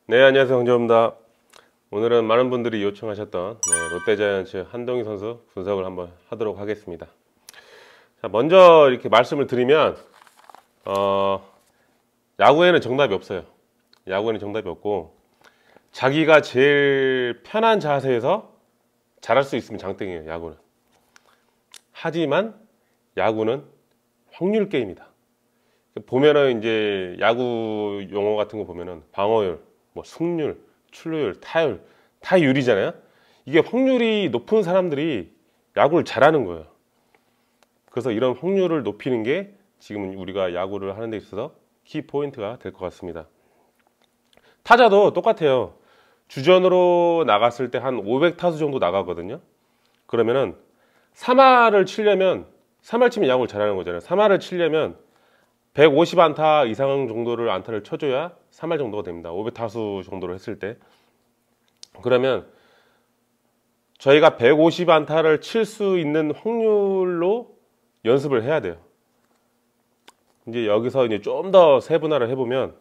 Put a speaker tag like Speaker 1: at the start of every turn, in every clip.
Speaker 1: 네, 안녕하세요. 황재호입니다. 오늘은 많은 분들이 요청하셨던 롯데자이언츠 한동희 선수 분석을 한번 하도록 하겠습니다. 자, 먼저 이렇게 말씀을 드리면 야구에는 정답이 없어요. 야구에는 정답이 없고 자기가 제일 편한 자세에서 잘할 수 있으면 장땡이에요. 야구는. 하지만 야구는 확률 게임이다. 보면은 이제 야구 용어 같은 거 보면은 방어율, 뭐 승률, 출루율, 타율 다 율이잖아요. 이게 확률이 높은 사람들이 야구를 잘하는 거예요. 그래서 이런 확률을 높이는 게 지금 우리가 야구를 하는 데 있어서 키 포인트가 될 것 같습니다. 타자도 똑같아요. 주전으로 나갔을 때 한 500타수 정도 나가거든요. 그러면은 3할을 치려면 3할 치면 야구를 잘하는 거잖아요. 3할을 치려면 150안타 이상 정도를 안타를 쳐줘야 3할 정도가 됩니다. 500타수 정도로 했을 때. 그러면 저희가 150안타를 칠 수 있는 확률로 연습을 해야 돼요. 이제 여기서 이제 좀 더 세분화를 해보면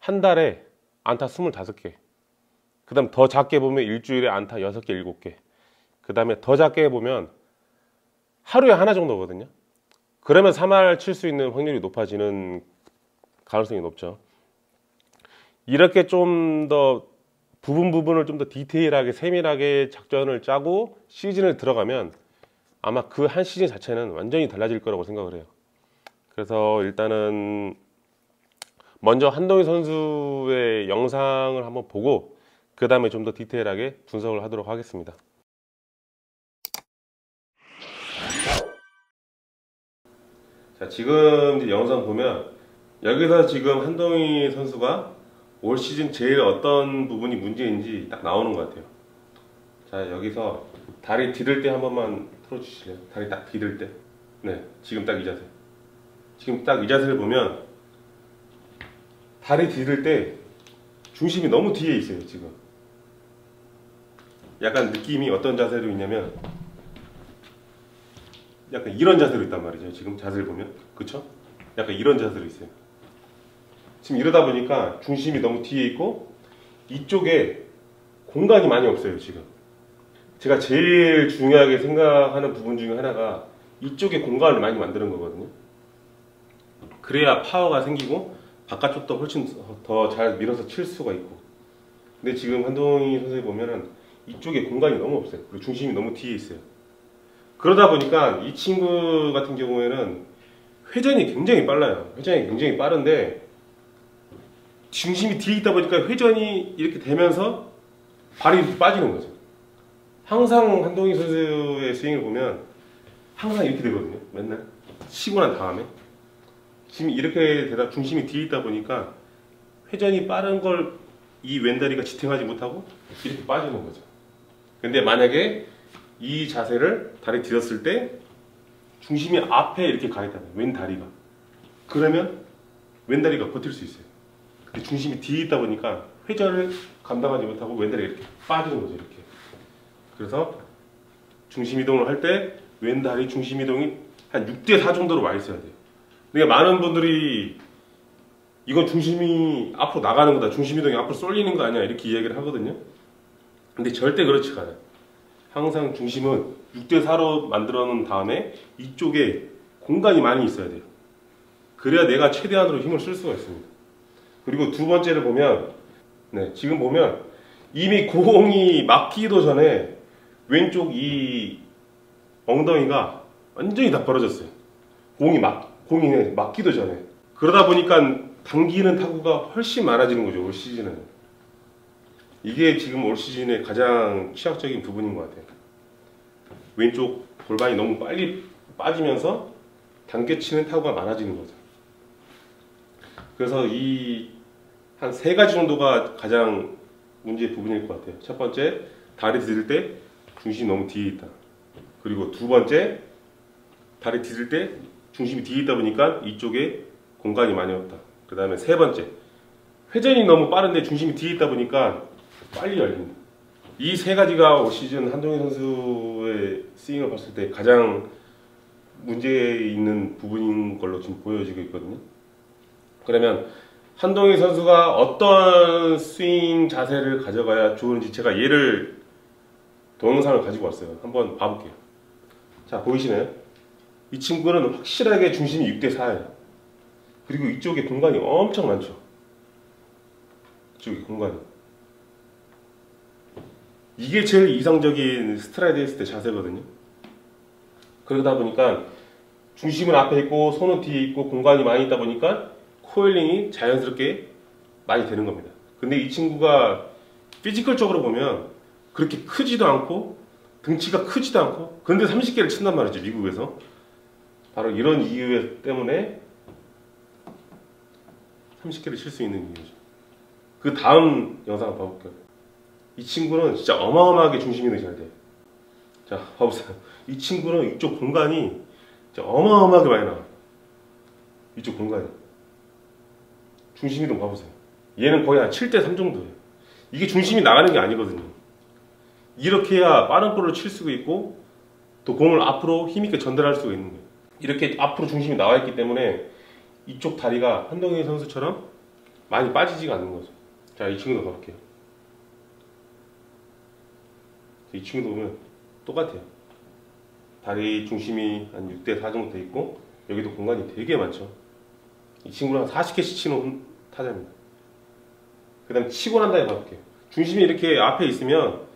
Speaker 1: 한 달에 안타 25개. 그 다음 더 작게 보면 일주일에 안타 6개, 7개. 그 다음에 더 작게 보면 하루에 하나 정도거든요. 그러면 3할 칠 수 있는 확률이 높아지는 가능성이 높죠. 이렇게 좀 더 부분을 좀 더 디테일하게 세밀하게 작전을 짜고 시즌을 들어가면 아마 그 한 시즌 자체는 완전히 달라질 거라고 생각을 해요. 그래서 일단은 먼저 한동희 선수의 영상을 한번 보고 그 다음에 좀 더 디테일하게 분석을 하도록 하겠습니다. 자, 지금 이제 영상 보면 여기서 지금 한동희 선수가 올 시즌 제일 어떤 부분이 문제인지 딱 나오는 것 같아요. 자, 여기서 다리 디딜 때 한 번만 틀어주실래요? 다리 딱 디딜 때. 네, 지금 딱 이 자세. 지금 딱 이 자세를 보면 다리 디딜 때 중심이 너무 뒤에 있어요. 지금 약간 느낌이 어떤 자세로 있냐면 약간 이런 자세로 있단 말이죠. 지금 자세를 보면. 그쵸? 약간 이런 자세로 있어요. 지금 이러다 보니까 중심이 너무 뒤에 있고 이쪽에 공간이 많이 없어요. 지금 제가 제일 중요하게 생각하는 부분 중에 하나가 이쪽에 공간을 많이 만드는 거거든요. 그래야 파워가 생기고 바깥쪽도 훨씬 더 잘 밀어서 칠 수가 있고. 근데 지금 한동희 선수에 보면은 이쪽에 공간이 너무 없어요. 그리고 중심이 너무 뒤에 있어요. 그러다 보니까 이 친구 같은 경우에는 회전이 굉장히 빨라요. 회전이 굉장히 빠른데 중심이 뒤에 있다 보니까 회전이 이렇게 되면서 발이 이렇게 빠지는 거죠. 항상 한동희 선수의 스윙을 보면 항상 이렇게 되거든요. 맨날 치고 난 다음에 지금 이렇게 되다 중심이 뒤에 있다 보니까 회전이 빠른 걸 이 왼다리가 지탱하지 못하고 이렇게 빠지는 거죠. 근데 만약에 이 자세를 다리 들었을 때 중심이 앞에 이렇게 가 있다면 왼다리가 그러면 왼다리가 버틸 수 있어요. 근데 중심이 뒤에 있다 보니까 회전을 감당하지 못하고 왼다리가 이렇게 빠지는 거죠. 이렇게. 그래서 중심 이동을 할 때 왼다리 중심 이동이 한 6대4 정도로 와 있어야 돼요. 그러니까 많은 분들이 이건 중심이 앞으로 나가는 거다, 중심 이동이 앞으로 쏠리는 거 아니야 이렇게 이야기를 하거든요. 근데 절대 그렇지가 않아요. 항상 중심은 6대4로 만들어 놓은 다음에 이쪽에 공간이 많이 있어야 돼요. 그래야 내가 최대한으로 힘을 쓸 수가 있습니다. 그리고 두 번째를 보면 지금 보면 이미 공이 막히기도 전에 왼쪽 이 엉덩이가 완전히 다 벌어졌어요. 공이 막히기도 전에. 그러다 보니까 당기는 타구가 훨씬 많아지는 거죠. 올 시즌은. 이게 지금 올 시즌의 가장 취약적인 부분인 것 같아요. 왼쪽 골반이 너무 빨리 빠지면서 당겨치는 타구가 많아지는 거죠. 그래서 이 한 3가지 정도가 가장 문제의 부분일 것 같아요. 첫 번째, 다리 디딜 때 중심이 너무 뒤에 있다. 그리고 두 번째, 다리 디딜 때 중심이 뒤에 있다 보니까 이쪽에 공간이 많이 없다. 그 다음에 세 번째, 회전이 너무 빠른데 중심이 뒤에 있다 보니까 빨리 열린다. 이 3가지가 올 시즌 한동희 선수의 스윙을 봤을 때 가장 문제 있는 부분인 걸로 지금 보여지고 있거든요. 그러면 한동희 선수가 어떤 스윙 자세를 가져가야 좋은지 제가 동영상을 가지고 왔어요. 한번 봐볼게요. 자, 보이시나요? 이 친구는 확실하게 중심이 6대4예요. 그리고 이쪽에 공간이 엄청 많죠. 이쪽에 공간이. 이게 제일 이상적인 스트라이드 했을 때 자세거든요. 그러다 보니까 중심은 앞에 있고 손은 뒤에 있고 공간이 많이 있다 보니까 코일링이 자연스럽게 많이 되는 겁니다. 근데 이 친구가 피지컬적으로 보면 그렇게 크지도 않고 등치가 크지도 않고 그런데 30개를 친단 말이죠, 미국에서. 바로 이런 이유 때문에 30개를 칠 수 있는 이유죠. 그 다음 영상을 봐볼게요. 이 친구는 진짜 어마어마하게 중심 이동이 잘 돼요. 자, 봐보세요. 이 친구는 이쪽 공간이 진짜 어마어마하게 많이 나와요. 이쪽 공간이. 중심 이동 봐보세요. 얘는 거의 한 7대3 정도예요. 이게 중심이 나가는 게 아니거든요. 이렇게 해야 빠른 볼을 칠 수가 있고 또 공을 앞으로 힘있게 전달할 수가 있는 거예요. 이렇게 앞으로 중심이 나와 있기 때문에 이쪽 다리가 한동희 선수처럼 많이 빠지지가 않는 거죠. 자, 이 친구도 가볼게요. 이 친구도 보면 똑같아요. 다리 중심이 한 6대4 정도 돼 있고 여기도 공간이 되게 많죠. 이 친구는 한 40개씩 치는 타자입니다. 그 다음에 치고 난 다음에 봐볼게요. 중심이 이렇게 앞에 있으면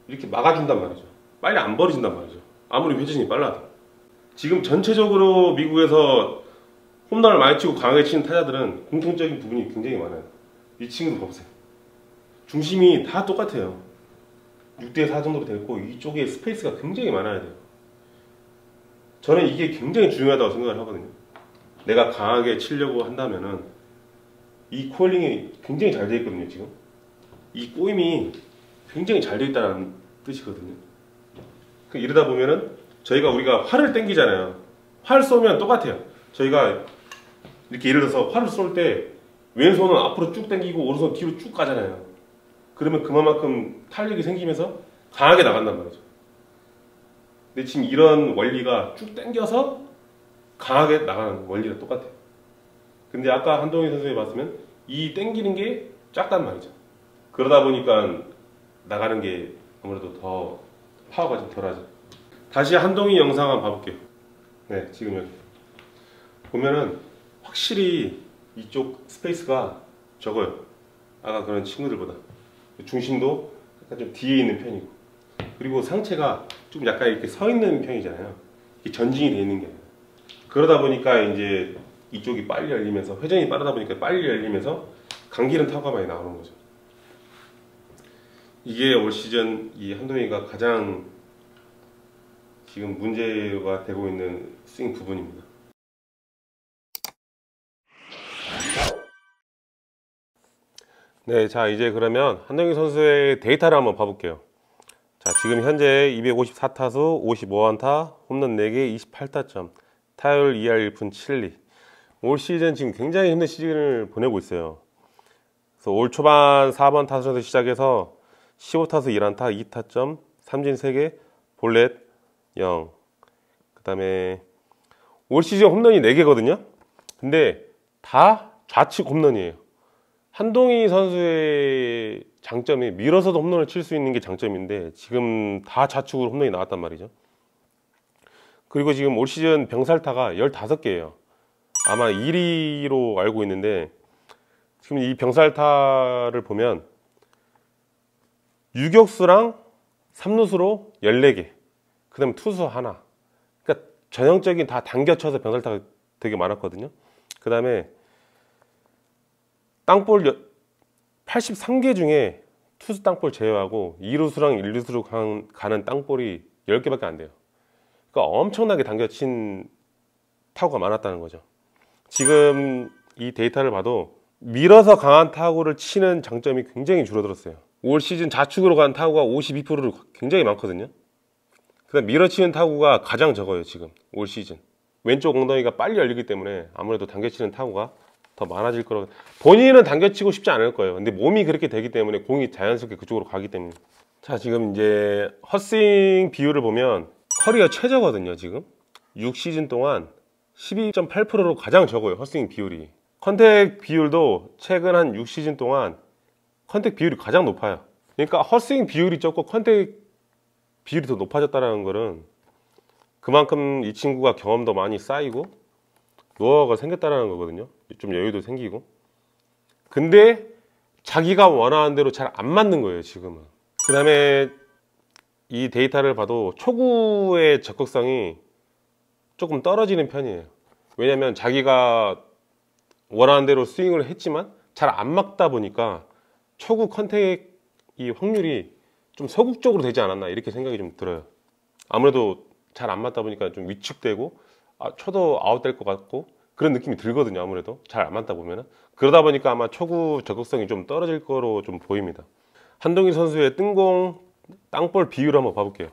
Speaker 1: 이렇게 막아준단 말이죠. 빨리 안 버려진단 말이죠. 아무리 회전이 빨라도. 지금 전체적으로 미국에서 홈런을 많이 치고 강하게 치는 타자들은 공통적인 부분이 굉장히 많아요. 이 친구도 봐보세요. 중심이 다 똑같아요. 6대4 정도로 되어 있고 이쪽에 스페이스가 굉장히 많아야 돼요. 저는 이게 굉장히 중요하다고 생각을 하거든요. 내가 강하게 치려고 한다면은 이 코일링이 굉장히 잘 되어 있거든요. 지금 이 꼬임이 굉장히 잘 되어 있다는 뜻이거든요. 이러다 보면은 우리가 활을 당기잖아요. 활 쏘면 똑같아요. 저희가 이렇게 예를 들어서 활을 쏠 때 왼손은 앞으로 쭉 당기고 오른손 뒤로 쭉 가잖아요. 그러면 그만큼 탄력이 생기면서 강하게 나간단 말이죠. 근데 지금 이런 원리가 쭉 당겨서 강하게 나가는 원리가 똑같아요. 근데 아까 한동희 선수에 봤으면 이 당기는 게 작단 말이죠. 그러다 보니까 나가는 게 아무래도 더 파워가 좀 덜하죠. 다시 한동희 영상 한번 봐볼게요. 네, 지금 여기 보면은 확실히 이쪽 스페이스가 적어요. 아까 그런 친구들보다. 중심도 약간 좀 뒤에 있는 편이고, 그리고 상체가 좀 약간 이렇게 서 있는 편이잖아요. 이게 전진이 되어 있는 게 아니라. 그러다 보니까 이제 이쪽이 빨리 열리면서, 회전이 빠르다 보니까 빨리 열리면서 감기는 타구가 많이 나오는 거죠. 이게 올 시즌 이 한동희가 가장 지금 문제가 되고 있는 스윙 부분입니다. 네, 자 이제 그러면 한동희 선수의 데이터를 한번 봐볼게요. 자, 지금 현재 254타수 55안타, 홈런 4개, 28타점, 타율 2할 1푼 7리. 올 시즌 지금 굉장히 힘든 시즌을 보내고 있어요. 그래서 올 초반 4번 타수에서 시작해서 15타수 1안타, 2타점, 삼진 3개, 볼넷 0. 그 다음에 올 시즌 홈런이 4개거든요. 근데 다 좌측 홈런이에요. 한동희 선수의 장점이 밀어서도 홈런을 칠 수 있는 게 장점인데 지금 다 좌측으로 홈런이 나왔단 말이죠. 그리고 지금 올 시즌 병살타가 15개예요. 아마 1위로 알고 있는데 지금 이 병살타를 보면 유격수랑 3루수로 14개, 그 다음에 투수 하나. 그러니까 전형적인 다 당겨쳐서 병살타가 되게 많았거든요. 그 다음에 땅볼 83개 중에 투수 땅볼 제외하고 2루수랑 1루수로 가는 땅볼이 10개밖에 안 돼요. 그러니까 엄청나게 당겨친 타구가 많았다는 거죠. 지금 이 데이터를 봐도 밀어서 강한 타구를 치는 장점이 굉장히 줄어들었어요. 올 시즌 좌측으로 간 타구가 52%로 굉장히 많거든요. 그다음 밀어치는 타구가 가장 적어요. 지금 올 시즌 왼쪽 엉덩이가 빨리 열리기 때문에 아무래도 당겨치는 타구가 더 많아질 거라고. 본인은 당겨치고 싶지 않을 거예요. 근데 몸이 그렇게 되기 때문에 공이 자연스럽게 그쪽으로 가기 때문에. 자, 지금 이제 헛스윙 비율을 보면 커리어 최저거든요. 지금 6시즌 동안 12.8%로 가장 적어요. 헛스윙 비율이. 컨택 비율도 최근 한 6시즌 동안 컨택 비율이 가장 높아요. 그러니까 헛스윙 비율이 적고 컨택 비율이 더 높아졌다는 거는 그만큼 이 친구가 경험도 많이 쌓이고 노하우가 생겼다는 거거든요. 좀 여유도 생기고. 근데 자기가 원하는 대로 잘 안 맞는 거예요, 지금은. 그 다음에 이 데이터를 봐도 초구의 적극성이 조금 떨어지는 편이에요. 왜냐면 자기가 원하는 대로 스윙을 했지만 잘 안 맞다 보니까 초구 컨택이 확률이 좀 소극적으로 되지 않았나 이렇게 생각이 좀 들어요. 아무래도 잘 안 맞다 보니까 좀 위축되고 쳐도 아웃될 것 같고 그런 느낌이 들거든요. 아무래도 잘 안 맞다 보면은. 그러다 보니까 아마 초구 적극성이 좀 떨어질 거로 좀 보입니다. 한동희 선수의 뜬공 땅볼 비율을 한번 봐볼게요.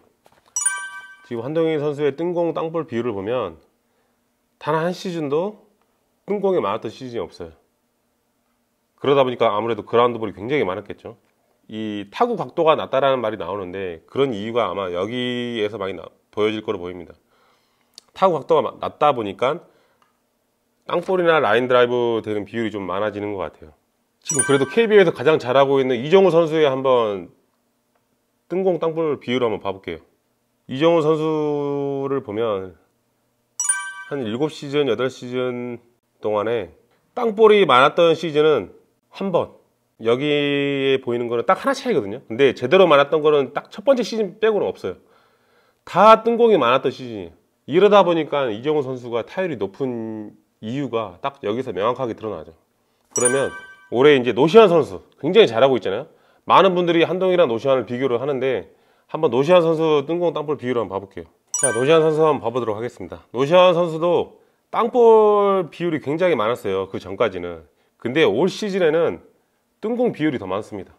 Speaker 1: 지금 한동희 선수의 뜬공 땅볼 비율을 보면 단 한 시즌도 뜬공이 많았던 시즌이 없어요. 그러다 보니까 아무래도 그라운드볼이 굉장히 많았겠죠. 이 타구 각도가 낮다라는 말이 나오는데 그런 이유가 아마 여기에서 많이 보여질 거로 보입니다. 타구 각도가 낮다 보니까 땅볼이나 라인 드라이브 되는 비율이 좀 많아지는 것 같아요. 지금 그래도 KBO에서 가장 잘하고 있는 이정우 선수의 한번 뜬공 땅볼 비율을 한번 봐볼게요. 이정우 선수를 보면 한 7시즌, 8시즌 동안에 땅볼이 많았던 시즌은 한 번, 여기에 보이는 거는 딱 하나 차이거든요. 근데 제대로 많았던 거는 딱 첫 번째 시즌 빼고는 없어요. 다 뜬공이 많았던 시즌이에요. 이러다 보니까 이정우 선수가 타율이 높은 이유가 딱 여기서 명확하게 드러나죠. 그러면 올해 이제 노시환 선수 굉장히 잘하고 있잖아요. 많은 분들이 한동희랑 노시환을 비교를 하는데 한번 노시환 선수 뜬공 땅볼 비율을 한번 봐볼게요. 자, 노시환 선수 한번 봐보도록 하겠습니다. 노시환 선수도 땅볼 비율이 굉장히 많았어요. 그 전까지는. 근데 올 시즌에는 뜬공 비율이 더 많습니다.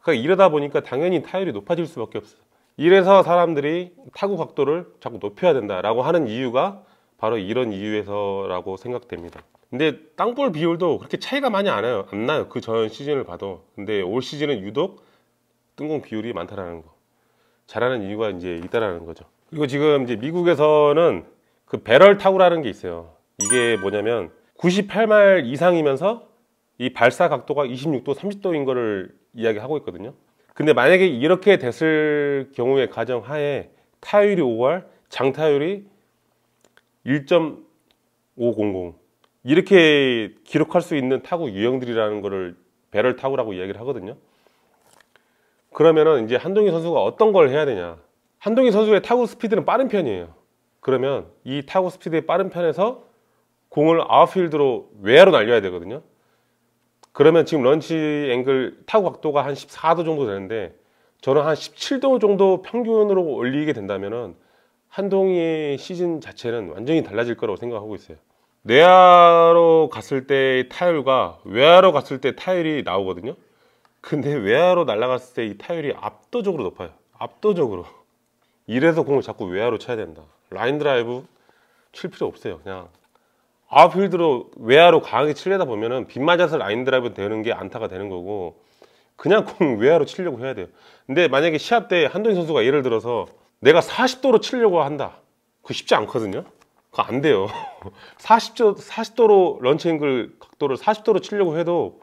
Speaker 1: 그러니까 이러다 보니까 당연히 타율이 높아질 수밖에 없어요. 이래서 사람들이 타구 각도를 자꾸 높여야 된다라고 하는 이유가 바로 이런 이유에서라고 생각됩니다. 근데 땅볼 비율도 그렇게 차이가 많이 안 나요. 그 전 시즌을 봐도. 근데 올 시즌은 유독 뜬공 비율이 많다라는 거. 잘하는 이유가 이제 있다라는 거죠. 그리고 지금 이제 미국에서는 그 배럴 타구라는 게 있어요. 이게 뭐냐면 98마일 이상이면서 이 발사 각도가 26도, 30도인 거를 이야기하고 있거든요. 근데 만약에 이렇게 됐을 경우의 가정하에 타율이 5할, 장타율이 1.500 이렇게 기록할 수 있는 타구 유형들이라는 거를 배럴 타구라고 이야기를 하거든요. 그러면은 이제 한동희 선수가 어떤 걸 해야 되냐. 한동희 선수의 타구 스피드는 빠른 편이에요. 그러면 이 타구 스피드의 빠른 편에서 공을 아웃필드로 외야로 날려야 되거든요. 그러면 지금 런치 앵글 타구 각도가 한 14도 정도 되는데 저는 한 17도 정도 평균으로 올리게 된다면은 한동희의 시즌 자체는 완전히 달라질 거라고 생각하고 있어요. 내야로 갔을 때의 타율과 외야로 갔을 때 타율이 나오거든요. 근데 외야로 날아갔을 때 이 타율이 압도적으로 높아요. 압도적으로. 이래서 공을 자꾸 외야로 쳐야 된다. 라인 드라이브 칠 필요 없어요. 그냥 아웃필드로 외야로 강하게 치려다 보면은 빗 맞아서 라인 드라이브 되는 게 안타가 되는 거고 그냥 공 외야로 치려고 해야 돼요. 근데 만약에 시합 때 한동희 선수가 예를 들어서 내가 40도로 치려고 한다. 그거 쉽지 않거든요. 그거 안 돼요. 40도로 런치 앵글 각도를 40도로 치려고 해도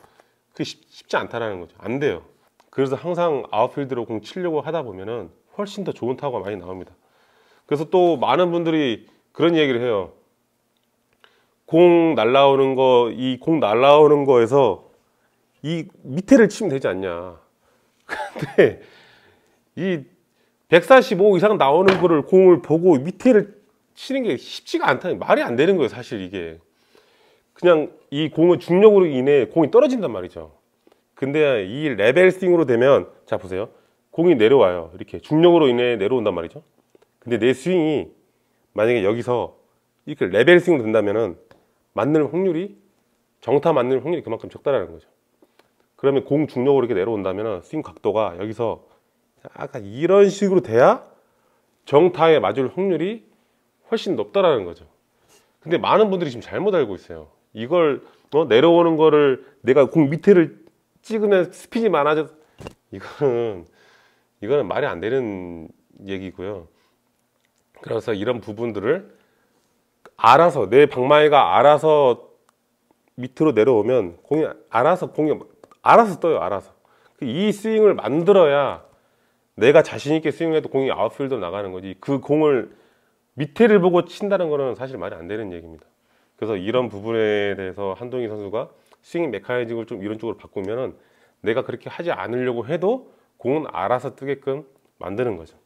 Speaker 1: 그게 쉽지 않다라는 거죠. 안 돼요. 그래서 항상 아웃필드로 공 치려고 하다 보면은 훨씬 더 좋은 타구가 많이 나옵니다. 그래서 또 많은 분들이 그런 얘기를 해요. 공 날라오는 거, 이 공 날라오는 거에서 이 밑에를 치면 되지 않냐. 근데 이 145 이상 나오는 거를 공을 보고 밑에를 치는 게 쉽지가 않다니 말이 안 되는 거예요. 사실 이게 그냥 이 공은 중력으로 인해 공이 떨어진단 말이죠. 근데 이 레벨 스윙으로 되면 자 보세요. 공이 내려와요. 이렇게 중력으로 인해 내려온단 말이죠. 근데 내 스윙이 만약에 여기서 이렇게 레벨 스윙으로 된다면은 맞는 확률이 정타 맞는 확률이 그만큼 적다라는 거죠. 그러면 공 중력으로 이렇게 내려온다면 스윙 각도가 여기서 약간 이런 식으로 돼야 정타에 맞을 확률이 훨씬 높다라는 거죠. 근데 많은 분들이 지금 잘못 알고 있어요. 이걸 내려오는 거를 내가 공 밑에를 찍으면 스피드 많아져. 이거는 말이 안 되는 얘기고요. 그래서 이런 부분들을 알아서 내 방망이가 알아서 밑으로 내려오면 공이 알아서 떠요. 알아서. 이 스윙을 만들어야 내가 자신 있게 스윙해도 공이 아웃필드로 나가는 거지. 그 공을 밑에를 보고 친다는 거는 사실 말이 안 되는 얘기입니다. 그래서 이런 부분에 대해서 한동희 선수가 스윙 메커니즘을 좀 이런 쪽으로 바꾸면은 내가 그렇게 하지 않으려고 해도 공은 알아서 뜨게끔 만드는 거죠.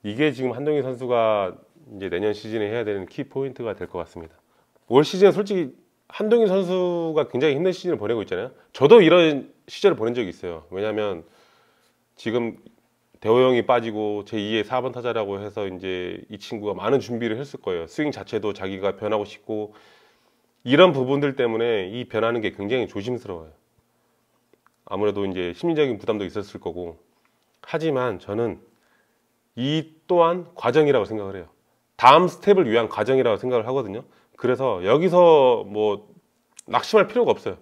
Speaker 1: 이게 지금 한동희 선수가 이제 내년 시즌에 해야 되는 키 포인트가 될 것 같습니다. 올 시즌 솔직히 한동희 선수가 굉장히 힘든 시즌을 보내고 있잖아요. 저도 이런 시절을 보낸 적이 있어요. 왜냐하면 지금 대호 형이 빠지고 제2의 4번 타자라고 해서 이제 이 친구가 많은 준비를 했을 거예요. 스윙 자체도 자기가 변하고 싶고 이런 부분들 때문에 이 변하는 게 굉장히 조심스러워요. 아무래도 이제 심리적인 부담도 있었을 거고. 하지만 저는 이 또한 과정이라고 생각을 해요. 다음 스텝을 위한 과정이라고 생각을 하거든요. 그래서 여기서 뭐 낙심할 필요가 없어요.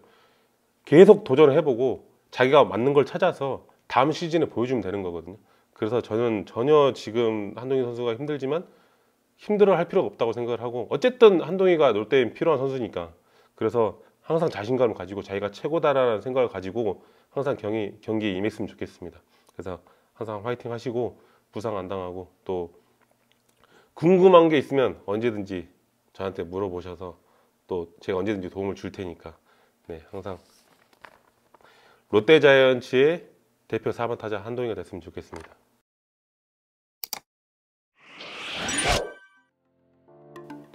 Speaker 1: 계속 도전을 해보고 자기가 맞는 걸 찾아서 다음 시즌에 보여주면 되는 거거든요. 그래서 저는 전혀 지금 한동희 선수가 힘들지만 힘들어 할 필요가 없다고 생각을 하고, 어쨌든 한동희가 롯데에 필요한 선수니까. 그래서 항상 자신감을 가지고 자기가 최고다라는 생각을 가지고 항상 경기에 임했으면 좋겠습니다. 그래서 항상 화이팅 하시고 부상 안 당하고, 또 궁금한 게 있으면 언제든지 저한테 물어보셔서 또 제가 언제든지 도움을 줄 테니까, 네, 항상 롯데자이언츠의 대표 4번 타자 한동희가 됐으면 좋겠습니다.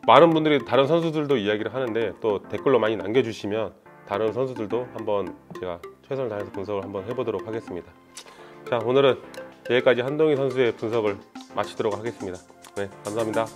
Speaker 1: 많은 분들이 다른 선수들도 이야기를 하는데 또 댓글로 많이 남겨주시면 다른 선수들도 한번 제가 최선을 다해서 분석을 한번 해보도록 하겠습니다. 자, 오늘은 여기까지 한동희 선수의 분석을 마치도록 하겠습니다. 네, 감사합니다.